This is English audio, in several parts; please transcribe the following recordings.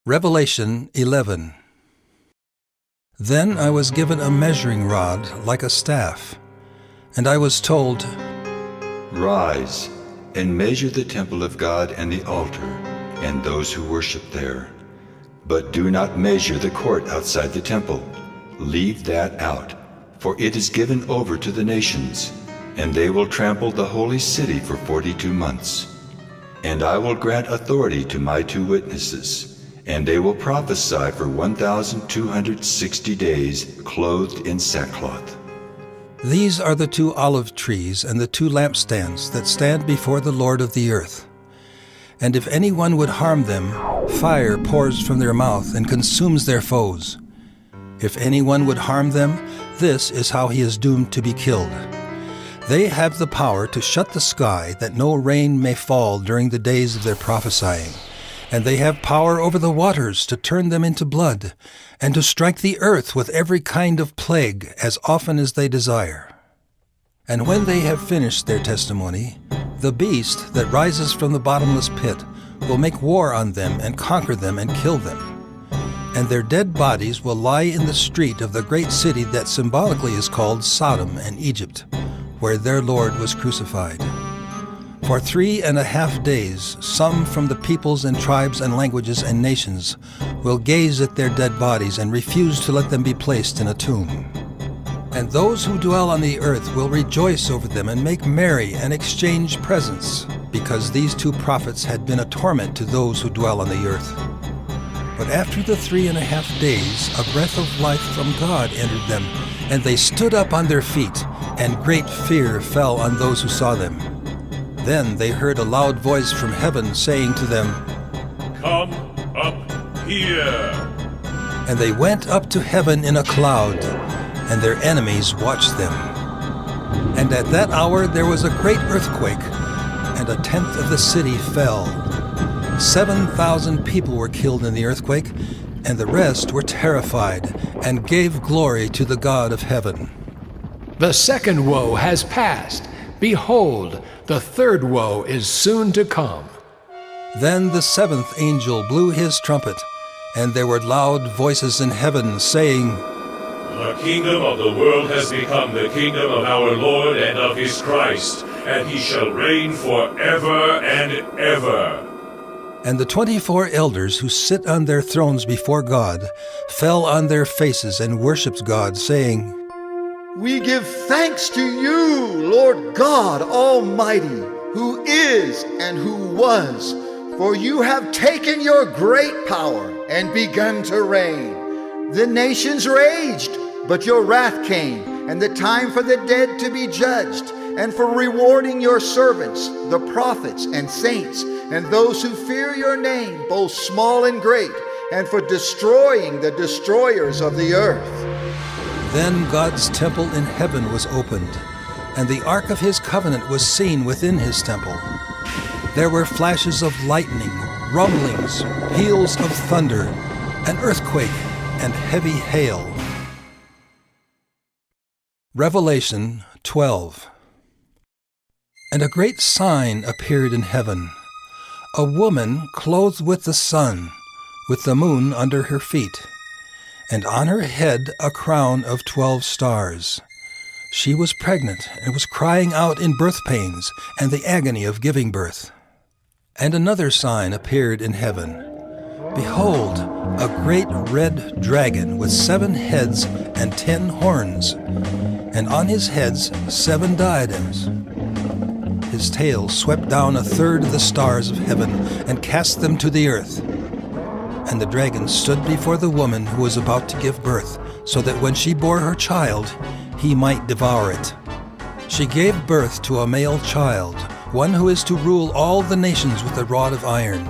Revelation 11. Then I was given a measuring rod like a staff, and I was told, Rise and measure the temple of God and the altar, and those who worship there. But do not measure the court outside the temple. Leave that out, for it is given over to the nations, and they will trample the holy city for 42 months. And I will grant authority to my 2 witnesses, and they will prophesy for 1,260 days, clothed in sackcloth. These are the 2 olive trees and the 2 lampstands that stand before the Lord of the earth. And if anyone would harm them, fire pours from their mouth and consumes their foes. If anyone would harm them, this is how he is doomed to be killed. They have the power to shut the sky that no rain may fall during the days of their prophesying. And they have power over the waters to turn them into blood, and to strike the earth with every kind of plague as often as they desire. And when they have finished their testimony, the beast that rises from the bottomless pit will make war on them and conquer them and kill them. And their dead bodies will lie in the street of the great city that symbolically is called Sodom and Egypt, where their Lord was crucified. For 3.5 days, some from the peoples and tribes and languages and nations will gaze at their dead bodies and refuse to let them be placed in a tomb. And those who dwell on the earth will rejoice over them and make merry and exchange presents, because these 2 prophets had been a torment to those who dwell on the earth. But after the 3.5 days, a breath of life from God entered them, and they stood up on their feet, and great fear fell on those who saw them. Then they heard a loud voice from heaven saying to them, Come up here. And they went up to heaven in a cloud, and their enemies watched them. And at that hour there was a great earthquake, and 1/10 of the city fell. 7,000 people were killed in the earthquake, and the rest were terrified, and gave glory to the God of heaven. The second woe has passed. Behold, the third woe is soon to come. Then the 7th angel blew his trumpet, and there were loud voices in heaven saying, The kingdom of the world has become the kingdom of our Lord and of his Christ, and he shall reign forever and ever. And the 24 elders who sit on their thrones before God fell on their faces and worshipped God, saying, We give thanks to you, Lord God Almighty, who is and who was, for you have taken your great power and begun to reign. The nations raged, but your wrath came, and the time for the dead to be judged, and for rewarding your servants, the prophets and saints, and those who fear your name, both small and great, and for destroying the destroyers of the earth. Then God's temple in heaven was opened, and the ark of his covenant was seen within his temple. There were flashes of lightning, rumblings, peals of thunder, an earthquake, and heavy hail. Revelation 12. And a great sign appeared in heaven, a woman clothed with the sun, with the moon under her feet, and on her head a crown of 12 stars. She was pregnant and was crying out in birth pains and the agony of giving birth. And another sign appeared in heaven. Behold, a great red dragon with 7 heads and 10 horns, and on his heads 7 diadems. His tail swept down 1/3 of the stars of heaven and cast them to the earth. And the dragon stood before the woman who was about to give birth, so that when she bore her child, he might devour it. She gave birth to a male child, one who is to rule all the nations with a rod of iron.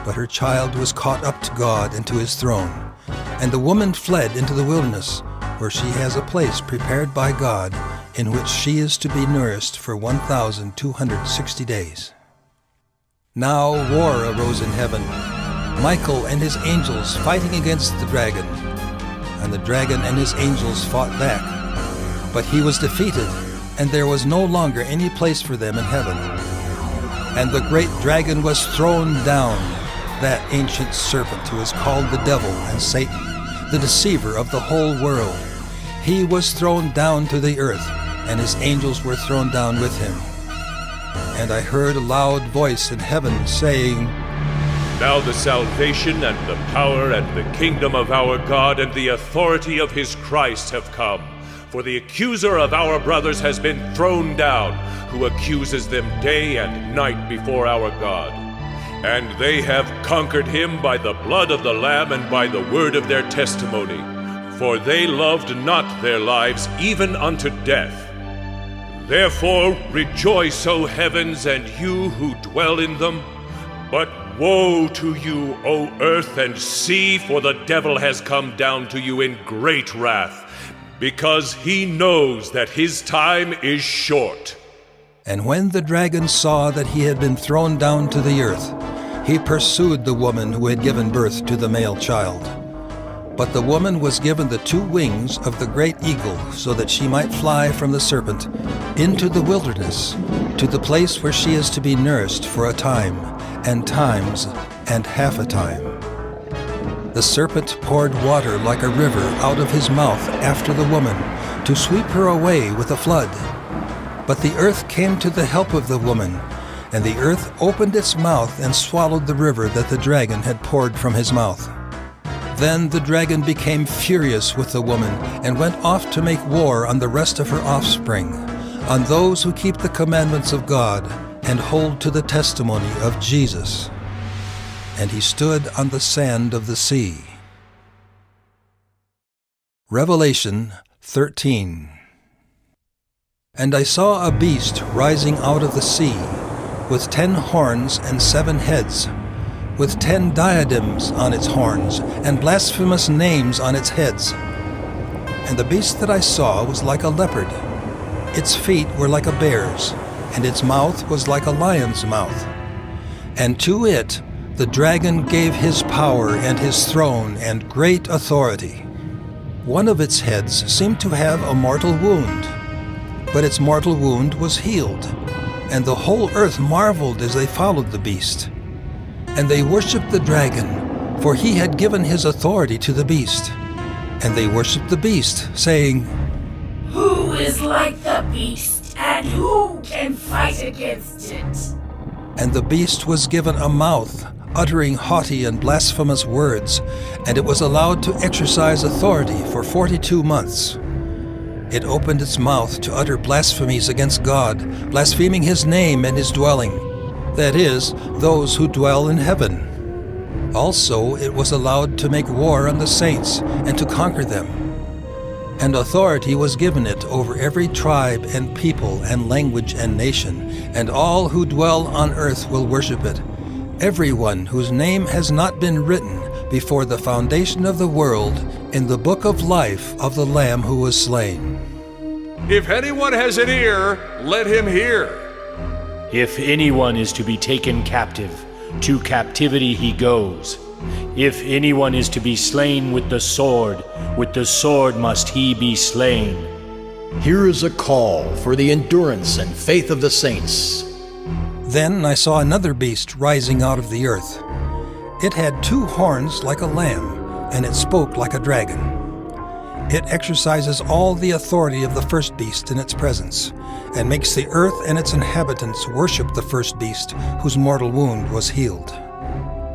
But her child was caught up to God and to his throne, and the woman fled into the wilderness, where she has a place prepared by God, in which she is to be nourished for 1,260 days. Now war arose in heaven, Michael and his angels fighting against the dragon. And the dragon and his angels fought back. But he was defeated, and there was no longer any place for them in heaven. And the great dragon was thrown down, that ancient serpent who is called the devil and Satan, the deceiver of the whole world. He was thrown down to the earth, and his angels were thrown down with him. And I heard a loud voice in heaven saying, Now the salvation and the power and the kingdom of our God and the authority of his Christ have come. For the accuser of our brothers has been thrown down, who accuses them day and night before our God. And they have conquered him by the blood of the Lamb and by the word of their testimony. For they loved not their lives even unto death. Therefore rejoice, O heavens, and you who dwell in them. But woe to you, O earth and sea, for the devil has come down to you in great wrath, because he knows that his time is short. And when the dragon saw that he had been thrown down to the earth, he pursued the woman who had given birth to the male child. But the woman was given the 2 wings of the great eagle, so that she might fly from the serpent into the wilderness, to the place where she is to be nursed for a time, and times, and half a time. The serpent poured water like a river out of his mouth after the woman, to sweep her away with a flood. But the earth came to the help of the woman, and the earth opened its mouth and swallowed the river that the dragon had poured from his mouth. Then the dragon became furious with the woman, and went off to make war on the rest of her offspring, on those who keep the commandments of God, and hold to the testimony of Jesus. And he stood on the sand of the sea. Revelation 13. And I saw a beast rising out of the sea, with 10 horns and 7 heads, with 10 diadems on its horns, and blasphemous names on its heads. And the beast that I saw was like a leopard. Its feet were like a bear's, and its mouth was like a lion's mouth. And to it the dragon gave his power and his throne and great authority. One of its heads seemed to have a mortal wound, but its mortal wound was healed, and the whole earth marveled as they followed the beast. And they worshipped the dragon, for he had given his authority to the beast. And they worshipped the beast, saying, Who is like the beast, and who can fight against it? And the beast was given a mouth, uttering haughty and blasphemous words, and it was allowed to exercise authority for 42 months. It opened its mouth to utter blasphemies against God, blaspheming his name and his dwelling, that is, those who dwell in heaven. Also it was allowed to make war on the saints and to conquer them. And authority was given it over every tribe and people and language and nation, and all who dwell on earth will worship it, everyone whose name has not been written before the foundation of the world in the book of life of the Lamb who was slain. If anyone has an ear, let him hear. If anyone is to be taken captive, to captivity he goes. If anyone is to be slain with the sword must he be slain. Here is a call for the endurance and faith of the saints. Then I saw another beast rising out of the earth. It had 2 horns like a lamb, and it spoke like a dragon. It exercises all the authority of the first beast in its presence, and makes the earth and its inhabitants worship the first beast, whose mortal wound was healed.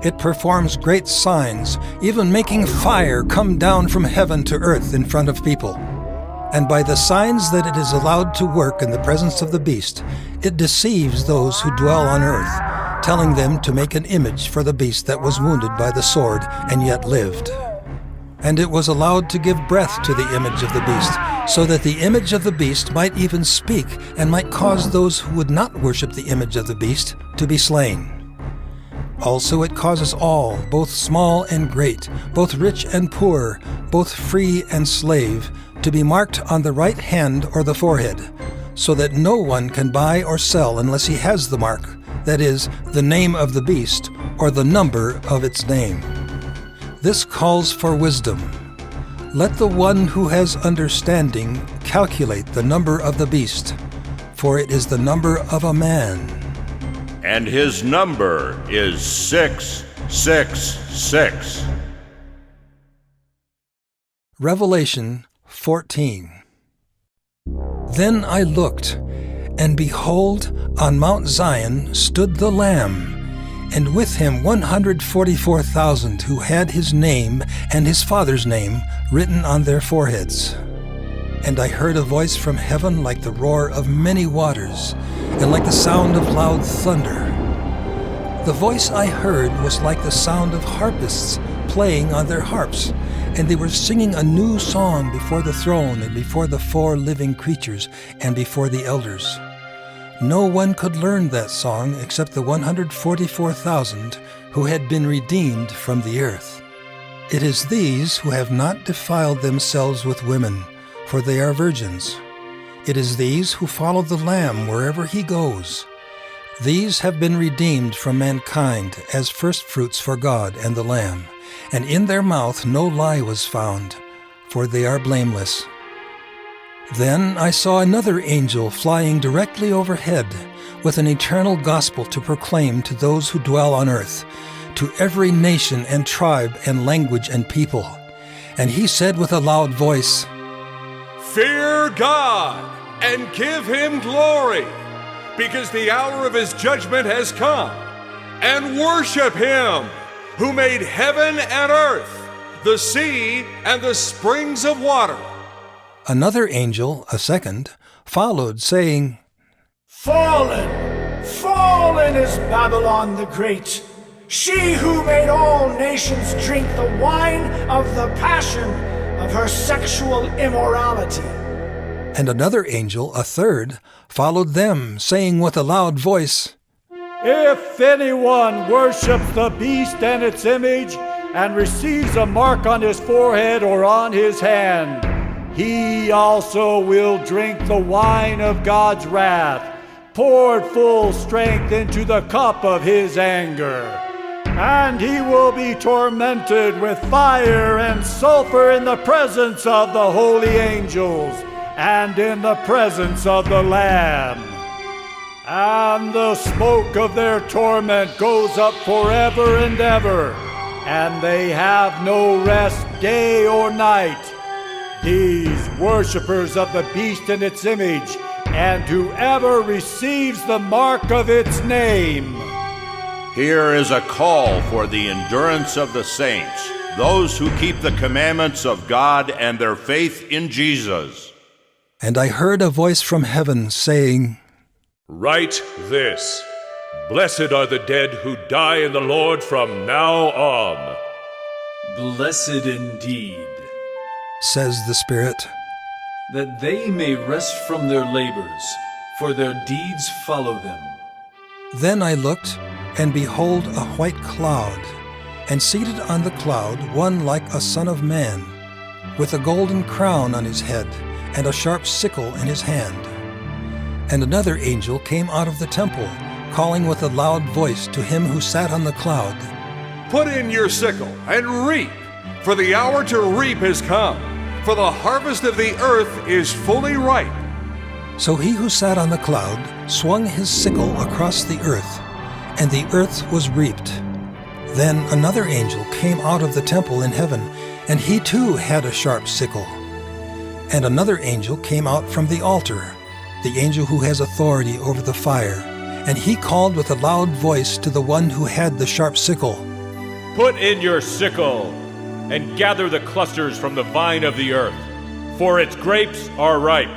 It performs great signs, even making fire come down from heaven to earth in front of people. And by the signs that it is allowed to work in the presence of the beast, it deceives those who dwell on earth, telling them to make an image for the beast that was wounded by the sword and yet lived. And it was allowed to give breath to the image of the beast, so that the image of the beast might even speak and might cause those who would not worship the image of the beast to be slain. Also it causes all, both small and great, both rich and poor, both free and slave, to be marked on the right hand or the forehead, so that no one can buy or sell unless he has the mark, that is, the name of the beast or the number of its name. This calls for wisdom. Let the one who has understanding calculate the number of the beast, for it is the number of a man. And his number is 666. 6:6. Revelation 14. Then I looked, and behold, on Mount Zion stood the Lamb, and with him 144,000 who had his name and his Father's name written on their foreheads. And I heard a voice from heaven like the roar of many waters, and like the sound of loud thunder. The voice I heard was like the sound of harpists playing on their harps, and they were singing a new song before the throne and before the 4 living creatures and before the elders. No one could learn that song except the 144,000 who had been redeemed from the earth. It is these who have not defiled themselves with women, for they are virgins. It is these who follow the Lamb wherever he goes. These have been redeemed from mankind as firstfruits for God and the Lamb, and in their mouth no lie was found, for they are blameless. Then I saw another angel flying directly overhead, with an eternal gospel to proclaim to those who dwell on earth, to every nation and tribe and language and people. And he said with a loud voice, Fear God and give him glory, because the hour of his judgment has come. And worship him who made heaven and earth, the sea and the springs of water. Another angel, a second, followed, saying, Fallen, fallen is Babylon the Great, she who made all nations drink the wine of the passion of her sexual immorality. And another angel, a third, followed them, saying with a loud voice, If anyone worships the beast and its image, and receives a mark on his forehead or on his hand, he also will drink the wine of God's wrath, poured full strength into the cup of his anger. And he will be tormented with fire and sulfur in the presence of the holy angels and in the presence of the Lamb. And the smoke of their torment goes up forever and ever, and they have no rest day or night. These worshippers of the beast and its image, and whoever receives the mark of its name. Here is a call for the endurance of the saints, those who keep the commandments of God and their faith in Jesus. And I heard a voice from heaven saying, Write this: Blessed are the dead who die in the Lord from now on. Blessed indeed, says the Spirit, that they may rest from their labors, for their deeds follow them. Then I looked, and behold a white cloud, and seated on the cloud one like a son of man, with a golden crown on his head, and a sharp sickle in his hand. And another angel came out of the temple, calling with a loud voice to him who sat on the cloud, Put in your sickle and reap, for the hour to reap has come, for the harvest of the earth is fully ripe. So he who sat on the cloud swung his sickle across the earth, and the earth was reaped. Then another angel came out of the temple in heaven, and he too had a sharp sickle. And another angel came out from the altar, the angel who has authority over the fire, and he called with a loud voice to the one who had the sharp sickle, Put in your sickle, and gather the clusters from the vine of the earth, for its grapes are ripe.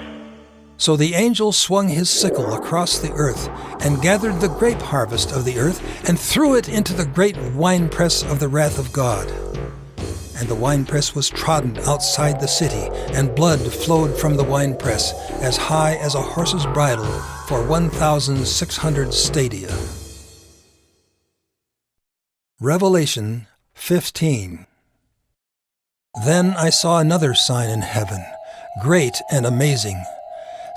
So the angel swung his sickle across the earth, and gathered the grape harvest of the earth, and threw it into the great winepress of the wrath of God. And the winepress was trodden outside the city, and blood flowed from the winepress as high as a horse's bridle for 1,600 stadia. Revelation 15. Then I saw another sign in heaven, great and amazing,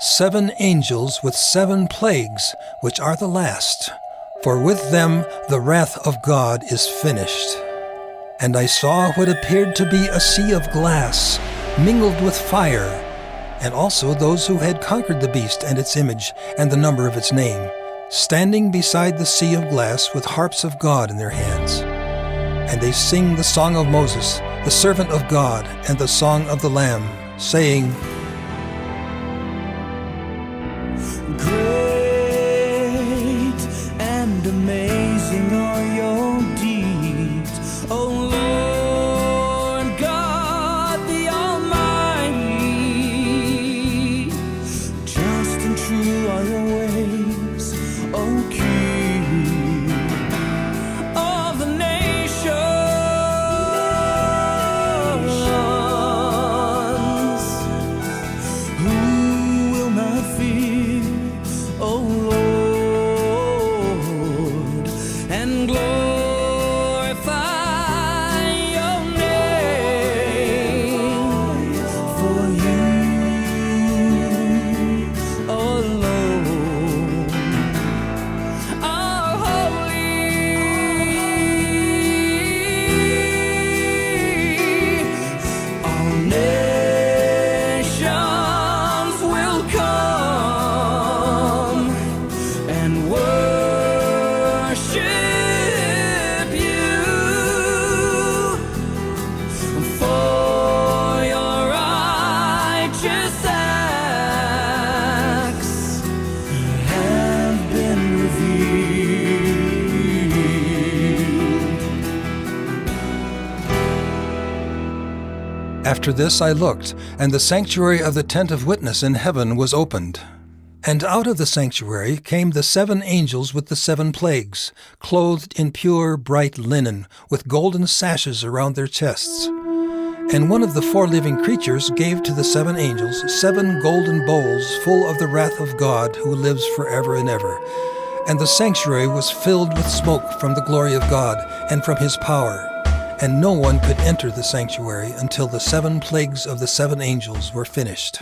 7 angels with 7 plagues, which are the last, for with them the wrath of God is finished. And I saw what appeared to be a sea of glass, mingled with fire, and also those who had conquered the beast and its image and the number of its name, standing beside the sea of glass with harps of God in their hands. And they sing the song of Moses, the servant of God, and the song of the Lamb, saying, Great and amazing are your deeds, O Lord God the Almighty. Just and true are your ways, O King of the nations. Who will not fear, O Lord, and glorify your name? For you alone are holy. All nations will come and worship you, for your righteous acts have been revealed. After this I looked, and the sanctuary of the tent of witness in heaven was opened. And out of the sanctuary came the 7 angels with the 7 plagues, clothed in pure, bright linen, with golden sashes around their chests. And one of the 4 living creatures gave to the 7 angels 7 golden bowls full of the wrath of God who lives forever and ever. And the sanctuary was filled with smoke from the glory of God and from his power. And no one could enter the sanctuary until the 7 plagues of the 7 angels were finished.